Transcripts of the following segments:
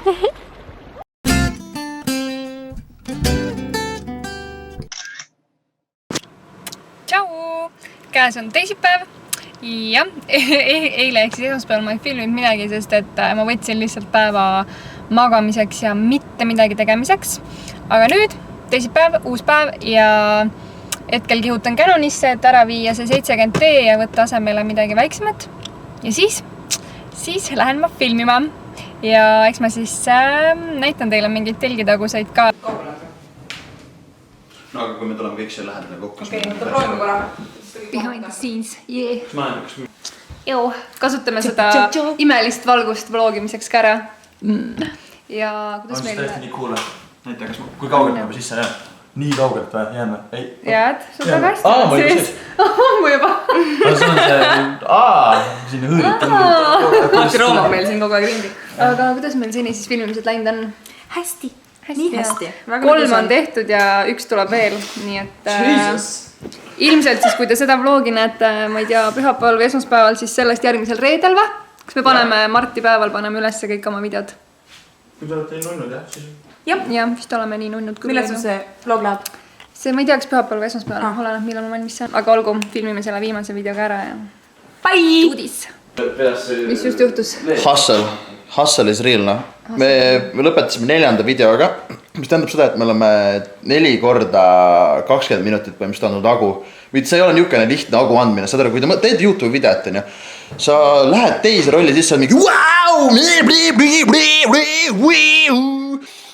Tšau! Käes on teisipäev. Jah, eile ehk siis esmaspäeval ma ei filminud midagi, sest et ma võtsin lihtsalt päeva magamiseks ja mitte midagi tegemiseks. Aga nüüd, teisipäev, uus päev ja hetkel kihutan Canonisse, et ära viia see 70D ja võtta asemele midagi väiksemat. Ja siis lähen ma filmima. Ja eks ma siis näitan teile mingeid telgitaguseid ka. No aga kui me tuleme kõik siia lähedale kokku. Okei, võtta proovime korra. Behind the scenes, kasutame seda imelist valgust vlogimiseks ka ära. Ja kuidas meil... On see tõesti nii kuule? Näita, kui kaugelt me sisse jääb? Nii kaugelt või? Jääme? Jääd? Sul väga hästi sees. Ammu juba. See on see... Siin hõõritan. Maati Rooma meil siin kogu aeg ringi. Aga kuidas meil seni siis filmimised läinud on? Hästi. Nii hästi. 3 on tehtud ja 1 tuleb veel. Nii et ilmselt siis, kui te seda vlogi näete, ma ei tea, pühapäeval või esmaspäeval, siis sellest järgmisel reedel või? Kas me paneme Marti päeval, paneme üles kõik oma videod? Kui te olete nii nunnud, jah? Jah, vist oleme nii nunnud. Millal sul see vlog läheb? See, ma ei tea, kas pühapäeval või esmaspäeval, oleneb, millal ma valmis saan. Aga olgu, filmime selle viimase videoga ära ja... Bye! Tuudis! Mis just juhtus? Hustle is real, noh. Me lõpetasime 4. videoga, mis tähendab seda, et me oleme 4 korda 20 minutit põhimõtteliselt andnud agu. See ei ole niisugune lihtne agu andmine, saad aru, kui te teed YouTube videot, on ju, sa lähed teise rolli sisse, on mingi wow!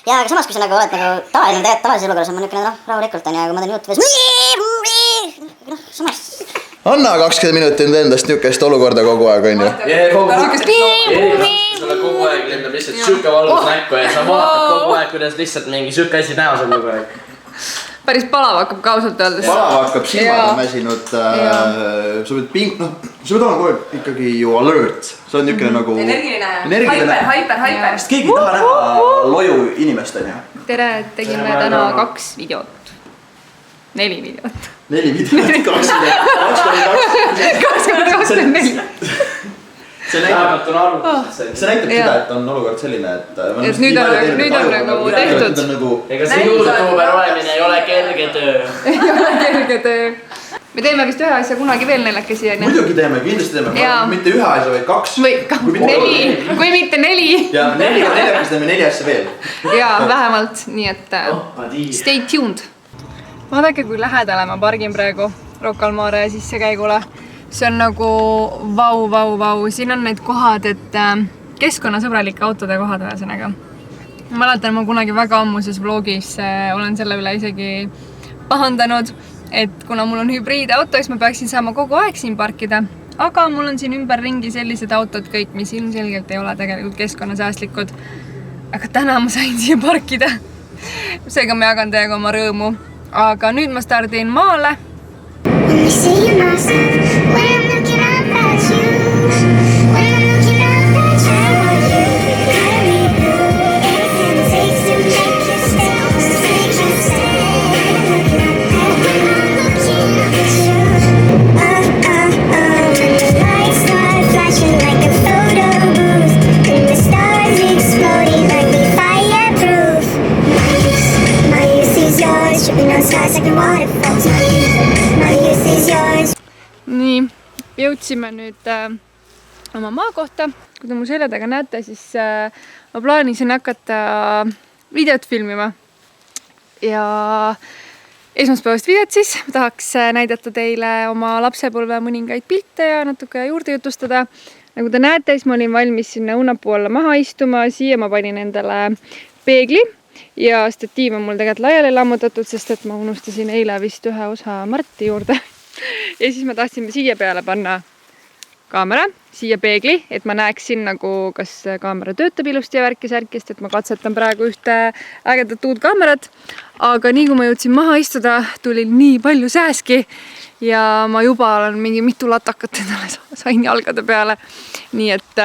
Ja aga samas, kui sa nagu oled nagu tavalises olukorras on ma niisugune rahulikult on ja kui ma teen YouTube'is samas anna 20 minutit endast niisugust olukorda kogu aeg, on ju? Sulle kogu aeg lendab lihtsalt süke valus näkku ja sa vaatad kogu aeg, kuidas lihtsalt mingi süke asi näos on kogu aeg. Päris palav hakkab ka ausalt öeldes. Palav hakkab, silmad on mäsinud, sa pead olema kogu aeg ikkagi ju alert. Sa oled niisugune nagu... Energiline. Hyper. Sest keegi ei taha näha loju inimest, on ju? Tere, tegime täna 2 videot. 4 videot. 4 videot, 2 See näitab seda, et on olukord selline, et nüüd on nagu tehtud. Ega see YouTuber olemine ei ole kerge töö. Ei ole kerge töö. Me teeme vist 1 asja kunagi veel 4 on. Muidugi teeme, kindlasti teeme. Mitte 1 asja, vaid 2. Või 4, kui mitte 4. Ja 4 teeme 4 asja veel. Ja vähemalt, nii et stay tuned. Vaadake, kui lähedale ma pargin praegu Rocca al Mare sissekäigule. See on nagu vau. Siin on need kohad, et keskkonnasõbralike autode kohad ühesõnaga. Ma mäletan, ma kunagi väga ammuses vlogis olen selle üle isegi pahandanud, et kuna mul on hübriidauto, siis ma peaksin saama kogu aeg siin parkida. Aga mul on siin ümberringi sellised autod kõik, mis ilmselgelt ei ole tegelikult keskkonnasäästlikud. Aga täna ma sain siia parkida. Seega ma jagan teiega oma rõõmu. Aga nüüd ma stardin maale. Nii, jõudsime nüüd oma maa kohta. Kui te mu selja taga näete, siis ma plaanisin hakata videot filmima. Ja esmaspäevast videot siis ma tahaks näidata teile oma lapsepõlve mõningaid pilte ja natuke juurde jutustada. Nagu te näete, siis ma olin valmis sinna õunapuu alla maha istuma. Siia ma panin endale peegli. Ja statiiv on mul tegelikult laiali lammutatud, sest et ma unustasin eile vist 1 osa Marti juurde. Ja siis ma tahtsin siia peale panna kaamera, siia peegli, et ma näeksin nagu, kas kaamera töötab ilusti ja värkis, et ma katsetan praegu ühte ägedat uut kaamerat. Aga nii kui ma jõudsin maha istuda, tuli nii palju sääski ja ma juba olen mingi mitu latakat endale sain jalgade peale. Nii et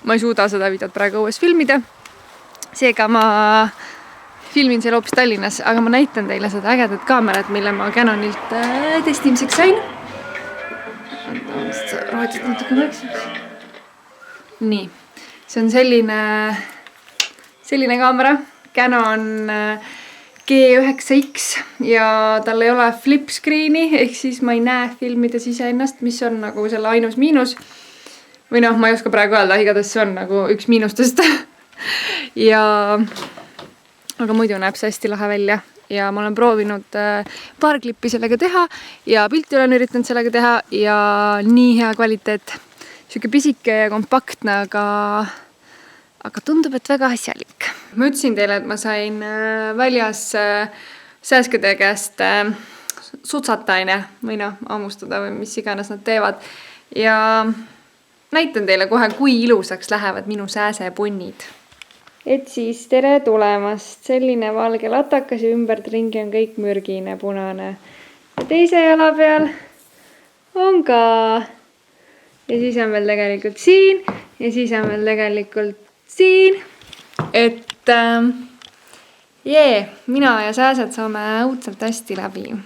ma ei suuda seda videot praegu õues filmida. Seega ma filmin seal hoopis Tallinnas, aga ma näitan teile seda ägedat kaamerat, mille ma Canonilt testimiseks sain. Rohetud natuke märksaks. Nii, see on selline selline kaamera, Canon G9X ja tal ei ole flip screen'i, ehk siis ma ei näe filmides iseennast, mis on nagu selle ainus miinus. Või noh, ma ei oska praegu öelda, igatahes see on nagu üks miinustest. Aga muidu näeb see hästi lahe välja. Ja ma olen proovinud paar klippi sellega teha ja pilti olen üritanud sellega teha ja nii hea kvaliteet. Siuke pisike ja kompaktne, aga tundub, et väga asjalik. Ma ütlesin teile, et ma sain väljas sääskede käest sutsataine või noh, ammustada või mis iganes nad teevad. Ja näitan teile kohe, kui ilusaks lähevad minu sääsepunnid. Et siis tere tulemast. Selline valge latakas ja ümbert ringi on kõik mürgine, punane. Ja teise jala peal on ka. Ja siis on veel tegelikult siin. Ja siis on veel tegelikult siin. Et mina ja sääsed saame õudselt hästi läbi.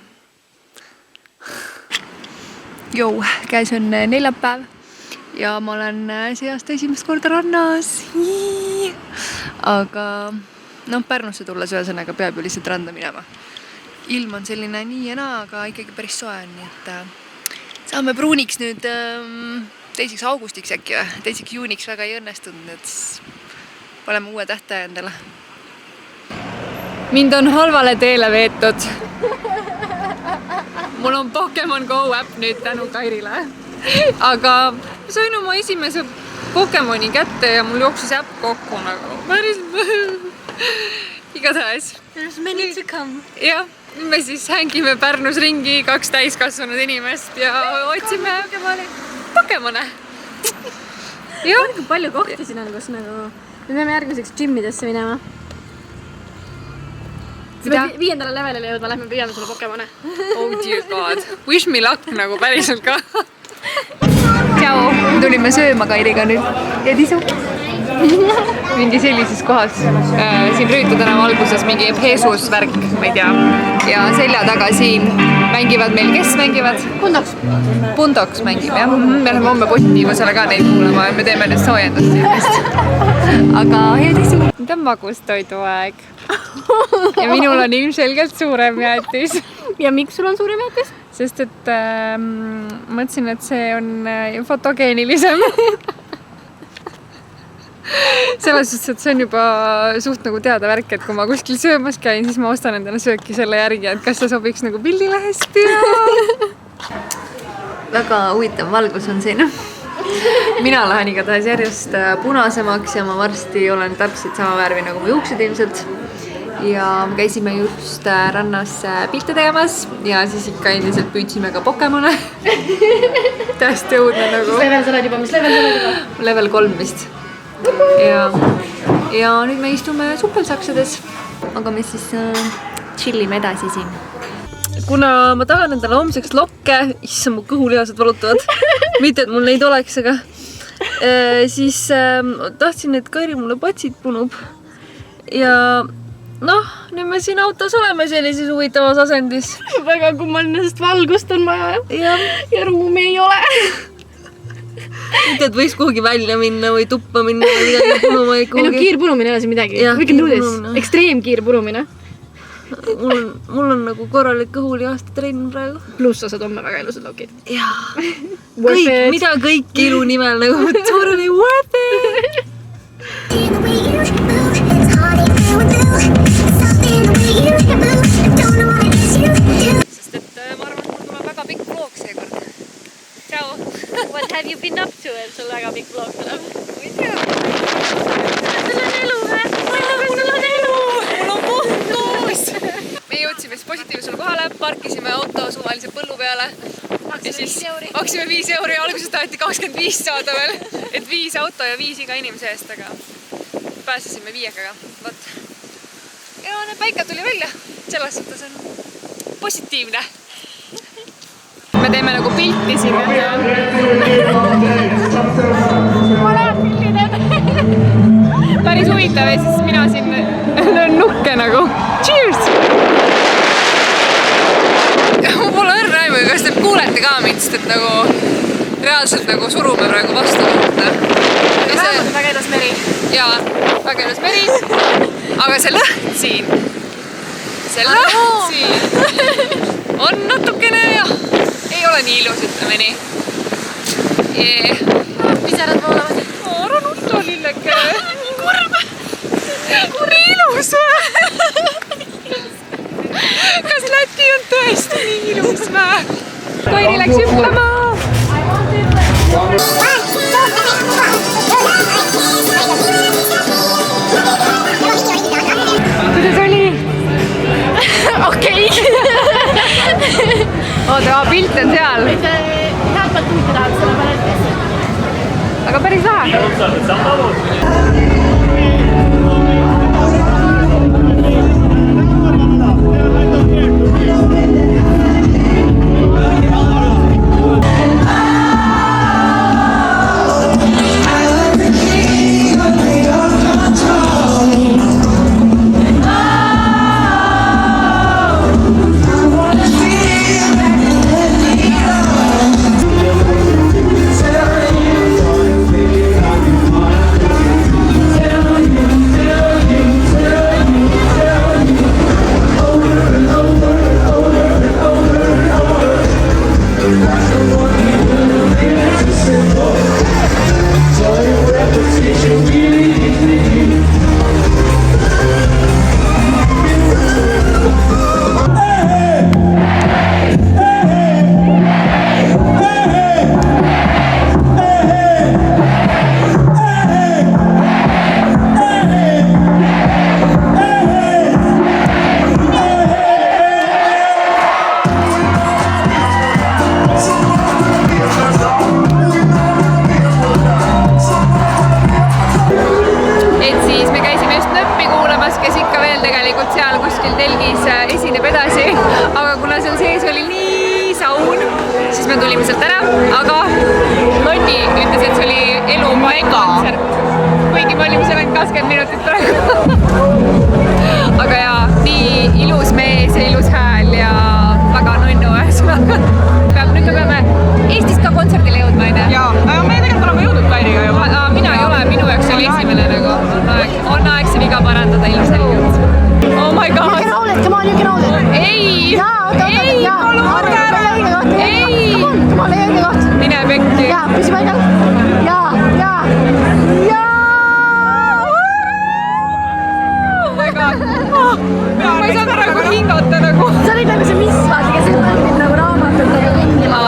Jou, käes on neljapäev. Ja ma olen see aasta esimest korda rannas. Aga Pärnusse tulles ühesõnaga peab ju lihtsalt randa minema. Ilm on selline nii ja naa, aga ikkagi päris soe on, nii et saame pruuniks nüüd 2. augustiks äkki või? 2. juuniks väga ei õnnestunud, et paneme uue tähtaja endale. Mind on halvale teele veetud. Mul on Pokemon Go äpp nüüd tänu Kairile. Aga sain oma esimese Pokemoni kätte ja mul jooksis äpp kokku nagu. Päris igatahes. There's many to come. Jah, me siis hängime Pärnus ringi 2 täiskasvanud inimest ja otsime Pokemone. Jah. Kui palju kohti siin on, kus nagu... Me peame järgmiseks gymmidesse minema. Mida? 5. levelile jõudma, lähme püüame sulle Pokemone. Oh dear god. Wish me luck nagu päriselt ka. Tšau, tulime sööma Kairiga nüüd. Edisu. Mingi sellises kohas. Siin Rüütu tänava alguses mingi Jesus värk, ma ei tea. Ja selja taga siin mängivad meil, kes mängivad? Pundoks mängib, jah. Me läheme homme Postiivusele ka neid kuulama ja me teeme nüüd soojendust siin. Aga Edisu. Nüüd on magustoidu aeg. Ja minul on ilmselgelt suurem jäätis. Ja miks sul on suurem jäätis? Sest et mõtlesin, et see on fotogeenilisem. Selles suhtes, et see on juba suht nagu teada värk, et kui ma kuskil söömas käin, siis ma ostan endale sööki selle järgi, et kas see sobiks nagu pildile hästi ja... Väga huvitav valgus on siin. Mina lähen igatahes järjest punasemaks ja ma varsti olen täpselt sama värvi nagu mu juuksed ilmselt. Ja käisime just rannas pilte tegemas ja siis ikka endiselt püüdsime ka Pokemone. Tähesti õudne nagu. Mis level sa oled juba? Mis level sa oled juba? Level 3 vist. Ja nüüd me istume supelsaksedes. Aga me siis chillime edasi siin. Kuna ma tahan endale homseks lokke, issa mu kõhulihased valutavad. Mitte, et mul neid oleks, aga siis tahtsin, et Kairi mulle patsid punub. Ja nüüd me siin autos oleme sellises huvitavas asendis. Väga kummaline, sest valgust on vaja ja ruumi ei ole. Mitte, et võiks kuhugi välja minna või tuppa minna või midagi punuma või kuhugi. Kiirpunumine ei ole siin midagi. We can do this. Ekstreemkiirpunumine. Mul on nagu korralik kõhulihaste trenn praegu. Pluss sa saad homme väga ilusad lokid. Jaa. Mida kõik ilu nimel nagu totally worth it. Sest et ma arvan, et mul tuleb väga pikk vlog seekord. Ciao. What have you been up to, et sul väga pikk vlog tuleb? Ma ei tea. Sul on elu, sul on elu. Mul on puhkus. Me jõudsime siis Positiivsele kohale, parkisime auto suvalise põllu peale. Ja siis maksime 5 € ja alguses taheti 25 saada veel. Et 5 auto ja 5 iga inimese eest, aga pääsesime 5-ga. Võt. Ja päike tuli välja. Selles suhtes on positiivne. Me teeme nagu pilti siin. Ma lähen pildiden. Päris huvitav ja siis mina siin löön nukke nagu. Cheers! Mul pole õrna aimu, kas te kuulete ka mind, sest et nagu reaalselt nagu surume praegu vastu. Väga ilus meri. Jaa, väga ilus meri. aga see lõhn siin on natukene jah, ei ole nii ilus, ütleme nii. Pisarad voolavad. Ära nutta, lilleke. Nii kurb. Nii ilus või? Kas Läti on tõesti nii ilus või? Kairi läks hüppama. Kuidas oli? Okei. Oota, pilt on seal. Head pealt tuuti tahaks selle peale. Aga päris vähe. me tulime sealt ära, aga Lonni ütles, et see oli elu kontsert. Kuigi me olime seal ainult 20 minutit praegu. Aga jaa, nii ilus mees ja ilus hääl ja väga nunnu ühesõnaga. Nüüd me peame Eestist ka kontserdile jõudma, aine? Jaa, me tegelikult oleme jõudnud Kairiga juba. Mina ei ole, minu jaoks oli esimene nagu. On aeg see viga parandada ilmselgelt. Oh my god! You can hold it, come on, you can hold it! Ei! Ei! Palun võtta ära! Ei! Come on, leiagi koht! Mine pekki! Jaa, püsi paigal! Jaa! Oh my god! Ma ei saa praegu hingata nagu. See oli nagu see miss, vaata, kes ei mõelnud nagu raamatutega kõndima.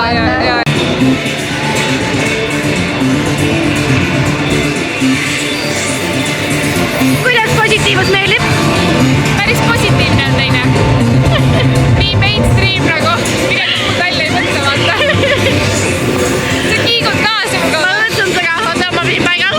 Kuidas positiivus meeldib? Päris positiivne on teine. Nii mainstream nagu. Midagi muud välja ei mõtle, vaata. Sa kiigud kaasa muga. Ma mõtlen seda ka, oota, ma viin paigal.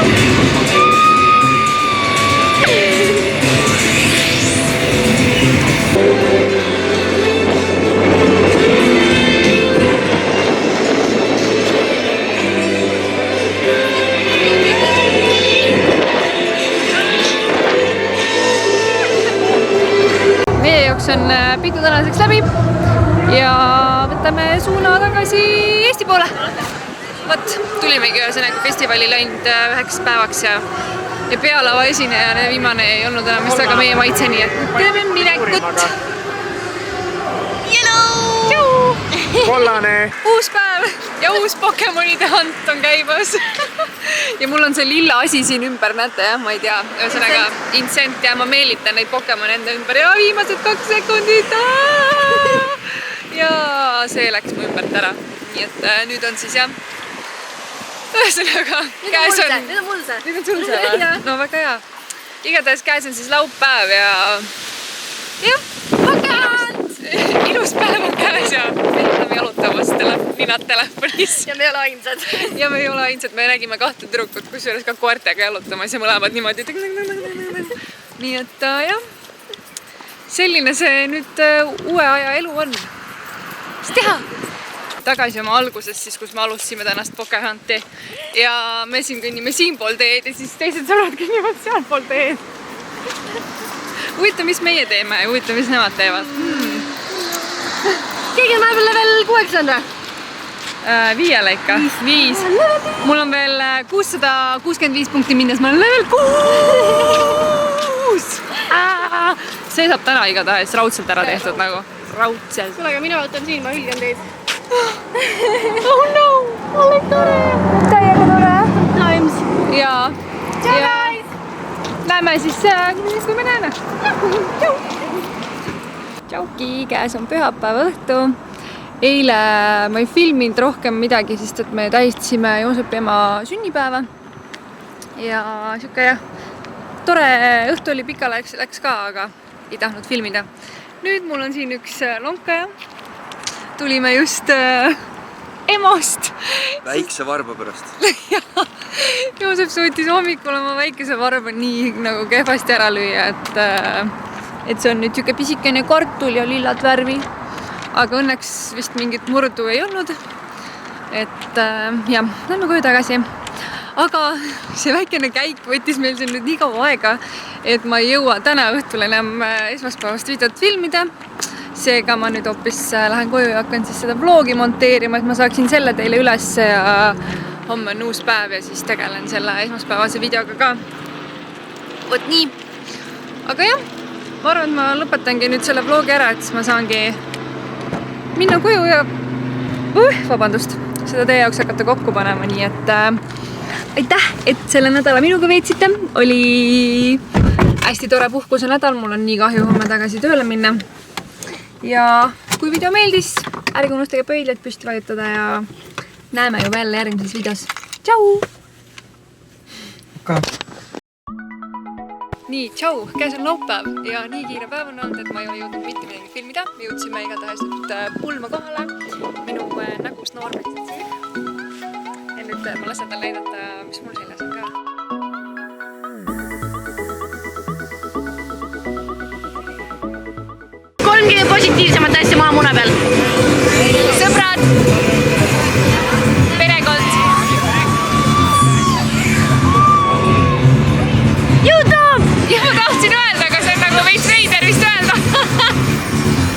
Meie jaoks on pidu tänaseks läbi ja võtame suuna tagasi Eesti poole. Vot, tulimegi ühesõnaga festivalil ainult üheks päevaks ja pealava esinejana viimane ei olnud enam vist väga meie maitse, nii et teeme minekut. Kollane! Uus päev ja uus Pokemonide hunt on käibas. Ja mul on see lilla asi siin ümber, näete jah, ma ei tea, ühesõnaga insent ja ma meelitan neid Pokemone enda ümber ja viimased 2 sekundit. Ja see läks mu ümbert ära. Nii et nüüd on siis jah, ühesõnaga käes on... Nüüd on mul see. Nüüd on sul see või? No väga hea. Igatahes käes on siis laupäev ja... jah, Pokemon! Ilus päev on käes ja me oleme jalutamas ninad telefonis. Ja me ei ole ainsad. Ja me ei ole ainsad, me nägime 2 tüdrukut, kusjuures ka koertega jalutamas ja mõlemad niimoodi. Nii et jah, selline see nüüd uue aja elu on. Mis teha? Tagasi oma alguses siis, kus me alustasime tänast Pokehunti ja me siin kõnnime siinpool teed ja siis teised sõbrad kõnnivad sealpool teed. Huvitav, mis meie teeme ja huvitav, mis nemad teevad. Keegi on vahepeal level 6 on või? 5 ikka. 5. Mul on veel 665 punkti minnes, ma olen level 6. nõus. See saab täna igatahes raudselt ära tehtud nagu. Raudselt. kuule, aga mina võtan siin, ma hülgan teid. Oh no, oleks tore. Täiega tore. Times. Jaa. Ciao guys. Näeme siis, kui me näeme. Tšauki, käes on pühapäeva õhtu. Eile ma ei filminud rohkem midagi, sest et me tähistasime Joosepi ema sünnipäeva. Ja siuke jah, tore õhtu oli, pika läks ka, aga ei tahtnud filmida. Nüüd mul on siin üks lonkaja. Tulime just EMO-st. Väikse varba pärast. Joosep suutis hommikul oma väikese varba nii nagu kehvasti ära lüüa, et see on nüüd siuke pisikene kartul ja lillat värvi. Aga õnneks vist mingit murdu ei olnud. Et jah, lähme koju tagasi. Aga see väikene käik võttis meil siin nüüd nii kaua aega, et ma ei jõua täna õhtul enam esmaspäevast videot filmida. Seega ma nüüd hoopis lähen koju ja hakkan siis seda vlogi monteerima, et ma saaksin selle teile üles ja homme on uus päev ja siis tegelen selle esmaspäevase videoga ka. Vot nii. Aga jah, ma arvan, et ma lõpetangi nüüd selle vlogi ära, et siis ma saangi minna koju ja seda teie jaoks hakata kokku panema, nii et aitäh, et selle nädala minuga veetsite. Oli hästi tore puhkuse nädal, mul on nii kahju homme tagasi tööle minna. Ja kui video meeldis, ärge unustage pöidlad püsti vajutada ja näeme juba jälle järgmises videos. Tšau! Nii, tšau! Käes on laupäev ja nii kiire päev on olnud, et ma ei ole jõudnud mitte midagi filmida. Me jõudsime igatahes nüüd pulma kohale. Minu nägust noormetsed siin. Ja nüüd ma lasen tal näidata, mis mul seljas on ka. 3 kõige positiivsemat asja maamuna peal. Sõbrad!